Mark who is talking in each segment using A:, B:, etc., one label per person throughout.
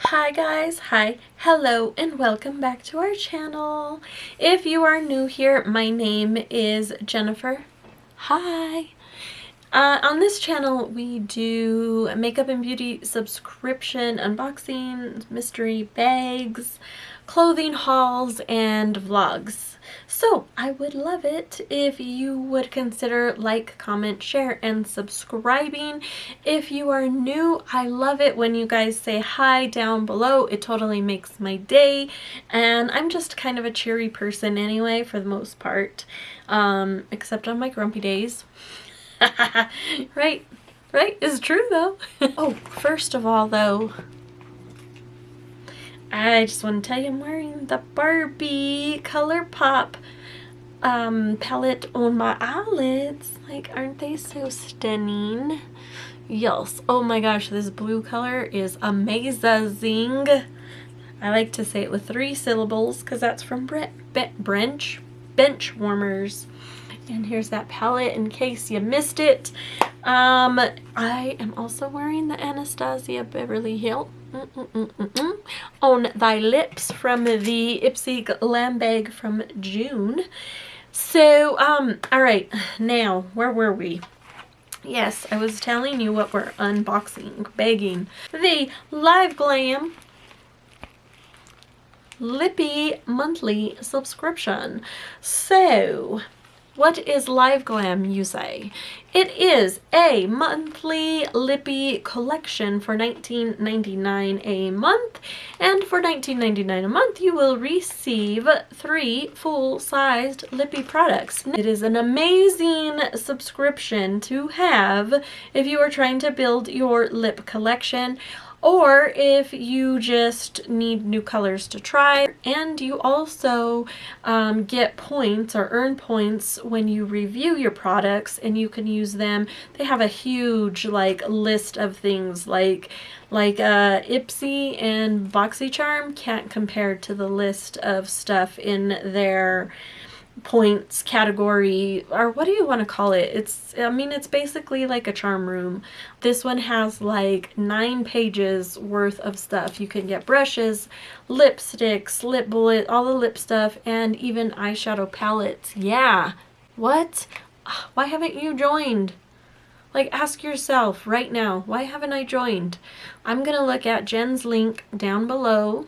A: Hi guys, hi, hello, and welcome back to our channel. If you are new here, my name is Jennifer. Hi. On this channel, we do makeup and beauty subscription unboxing, mystery bags, clothing hauls, and vlogs. So I would love it if you would consider like, comment, share, and subscribing. If you are new, I love it when you guys say hi down below. It totally makes my day, and I'm just kind of a cheery person anyway for the most part, except on my grumpy days. Right, it's true though. Oh, first of all though, I just want to tell you I'm wearing the Barbie ColourPop palette on my eyelids. Like, aren't they so stunning? Yes. Oh my gosh, this blue color is amazing. I like to say it with 3 syllables because that's from Bench Warmers. And here's that palette in case you missed it. I am also wearing the Anastasia Beverly Hills on Thy Lips from the Ipsy Glam bag from June. So, alright, now, where were we? Yes, I was telling you what we're unboxing, bagging. The Live Glam Lippie monthly subscription. So, what is Live Glam, you say? It is a monthly Lippie collection for $19.99 a month, and for $19.99 a month you will receive 3 full-sized Lippie products. It is an amazing subscription to have if you are trying to build your lip collection, or if you just need new colors to try. And you also get points or earn points when you review your products, and you can use them. They have a huge list of things like Ipsy and BoxyCharm can't compare to the list of stuff in their points category, or what do you want to call it? It's basically like a charm room. This one has like 9 pages worth of stuff. You can get brushes, lipsticks, lip bullet, all the lip stuff, and even eyeshadow palettes. Yeah. What? Why haven't you joined? Like, ask yourself right now, why haven't I joined? I'm gonna look at Jen's link down below.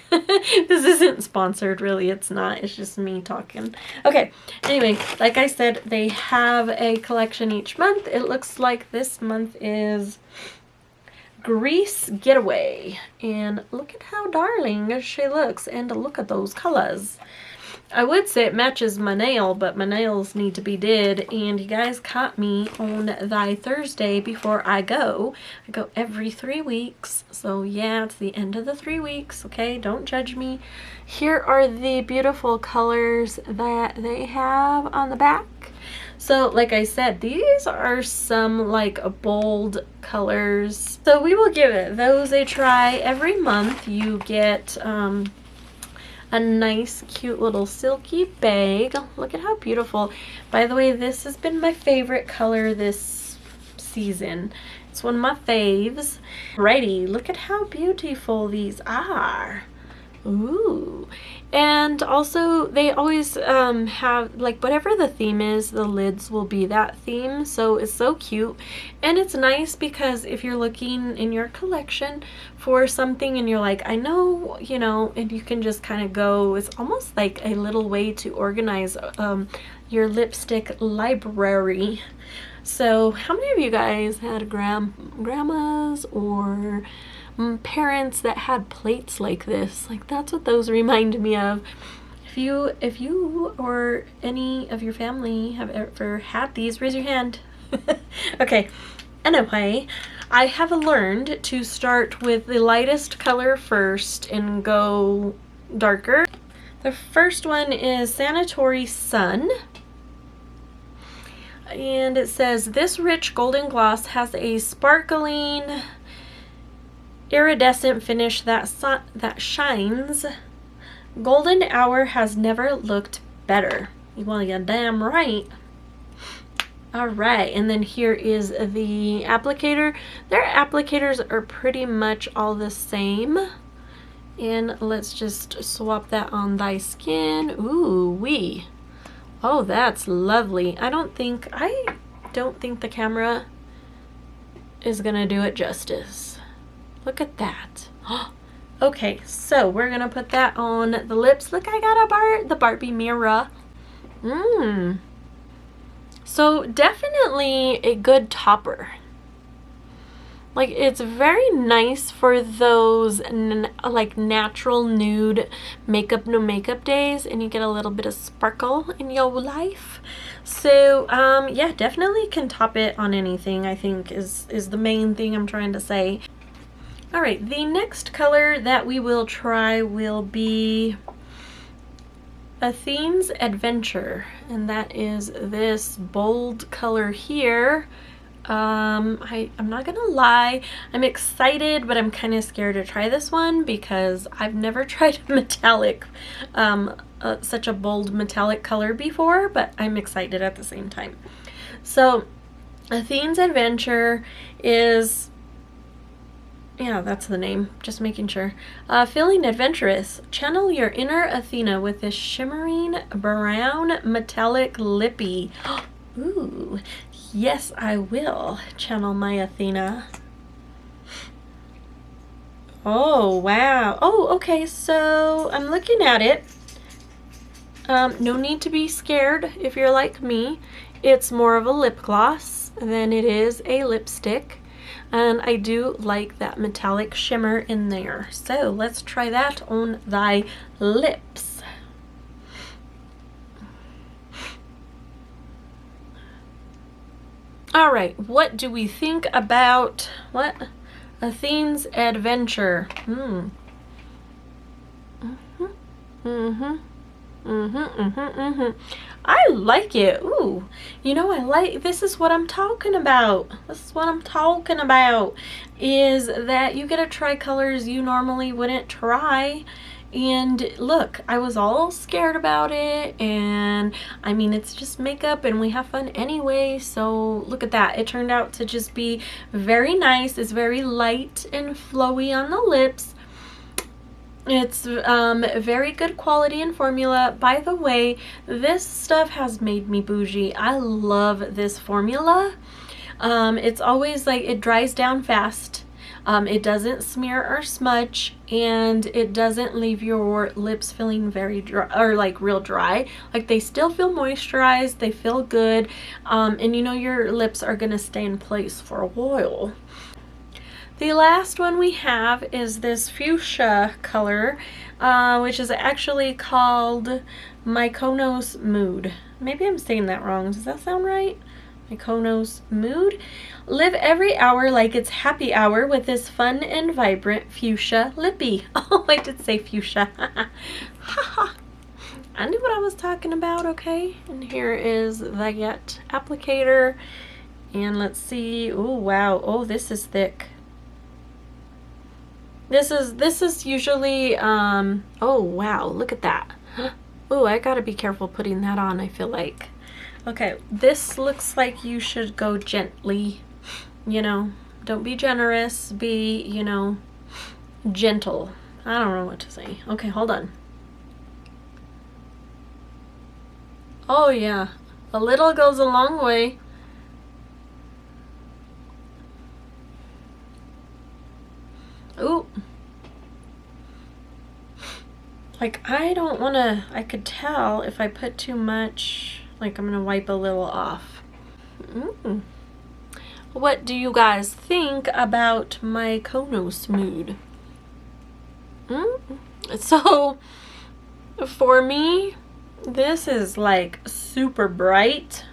A: This isn't sponsored, really. It's not. It's just me talking. Okay. Anyway, like I said, they have a collection each month. It looks like this month is Grease Getaway. And look at how darling she looks. And look at those colors. I would say it matches my nail, but my nails need to be did, and you guys caught me on Thy Thursday before I go. I go every 3 weeks, so yeah, it's the end of the 3 weeks, okay? Don't judge me. Here are the beautiful colors that they have on the back. So like I said, these are some bold colors. So we will give those a try. Every month you get a nice cute little silky bag. Look at how beautiful. By the way, this has been my favorite color this season. It's one of my faves. Alrighty, look at how beautiful these are. Ooh. And also they always have whatever the theme is, the lids will be that theme. So it's so cute, and it's nice because if you're looking in your collection for something and you're like, I know, and you can just kind of go. It's almost like a little way to organize your lipstick library. So how many of you guys had grandmas or parents that had plates like this? That's what those remind me of. If you or any of your family have ever had these, raise your hand. Okay, anyway, I have learned to start with the lightest color first and go darker. The first one is Sanatory Sun. And it says, this rich golden gloss has a sparkling iridescent finish that shines. Golden hour has never looked better. Well, you're damn right. Alright, and then here is the applicator. Their applicators are pretty much all the same. And let's just swap that on thy skin. Ooh wee. Oh, that's lovely. I don't think the camera is gonna do it justice. Look at that. Okay, so we're gonna put that on the lips. Look, I got the Barbie mirror. So definitely a good topper. Like, it's very nice for those like natural nude makeup, no makeup days, and you get a little bit of sparkle in your life. So yeah, definitely can top it on anything, I think is the main thing I'm trying to say. All right, the next color that we will try will be Athene's Adventure, and that is this bold color here. I'm not gonna lie, I'm excited, but I'm kind of scared to try this one because I've never tried a metallic, such a bold metallic color before, but I'm excited at the same time. So Athene's Adventure is, yeah, that's the name, just making sure. Feeling adventurous, channel your inner Athena with this shimmering brown metallic lippy. Ooh, yes, I will channel my Athena. Oh, wow. Oh, okay, so I'm looking at it. No need to be scared if you're like me. It's more of a lip gloss than it is a lipstick. And I do like that metallic shimmer in there. So let's try that on thy lips. All right, what do we think about Athene's Adventure? I like it. Ooh, you know, this is what I'm talking about. This is what I'm talking about, is that you get to try colors you normally wouldn't try. And look, I was all scared about it, and I mean, it's just makeup and we have fun anyway, so look at that. It turned out to just be very nice. It's very light and flowy on the lips. It's very good quality and formula. By the way, this stuff has made me bougie. I love this formula. It's always like, it dries down fast. It doesn't smear or smudge, and it doesn't leave your lips feeling very dry, or like real dry. Like, they still feel moisturized, they feel good, and you know your lips are gonna stay in place for a while. The last one we have is this fuchsia color, which is actually called Mykonos Mood. Maybe I'm saying that wrong. Does that sound right? Mykonos Mood. Live every hour like it's happy hour with this fun and vibrant fuchsia lippy. Oh, I did say fuchsia. Haha. I knew what I was talking about, okay? And here is the applicator. And let's see. Oh, wow. Oh, this is thick. This is usually, oh, wow. Look at that. Oh, I gotta be careful putting that on, I feel like. Okay, this looks like you should go gently, you know, don't be generous, be, you know, gentle. I don't know what to say. Okay, hold on. Oh yeah, a little goes a long way. Ooh. Like, I don't want to, I could tell if I put too much. Like, I'm gonna wipe a little off. What do you guys think about Mykonos Mood? So, for me, this is like super bright.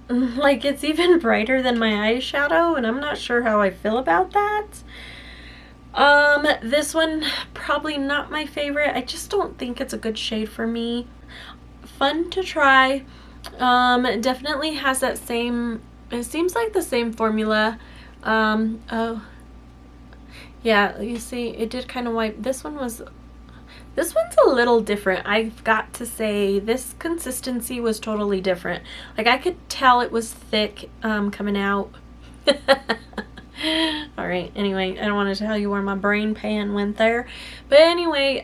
A: Like, it's even brighter than my eyeshadow, and I'm not sure how I feel about that. This one, probably not my favorite. I just don't think it's a good shade for me. Fun to try. Definitely has that same, it seems like the same formula. Oh yeah, you see, it did kind of wipe. This one's a little different. I've got to say, this consistency was totally different. Like, I could tell it was thick coming out. Alright, anyway, I don't want to tell you where my brain pan went there. But anyway,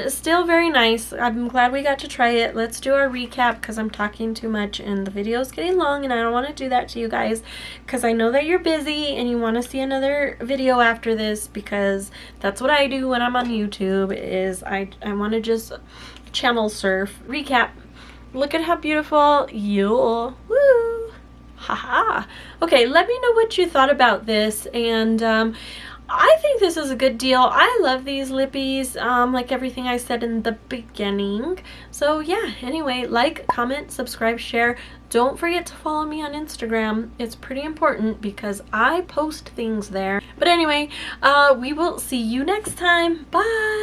A: still very nice. I'm glad we got to try it. Let's do our recap because I'm talking too much and the video's getting long and I don't want to do that to you guys because I know that you're busy and you want to see another video after this, because that's what I do when I'm on YouTube, is I want to just channel surf. Recap. Look at how beautiful you. Woo! Haha. Okay, let me know what you thought about this, and I think this is a good deal. I love these Lippies, like everything I said in the beginning. So yeah, anyway, like, comment, subscribe, share. Don't forget to follow me on Instagram. It's pretty important because I post things there. But anyway, we will see you next time. Bye!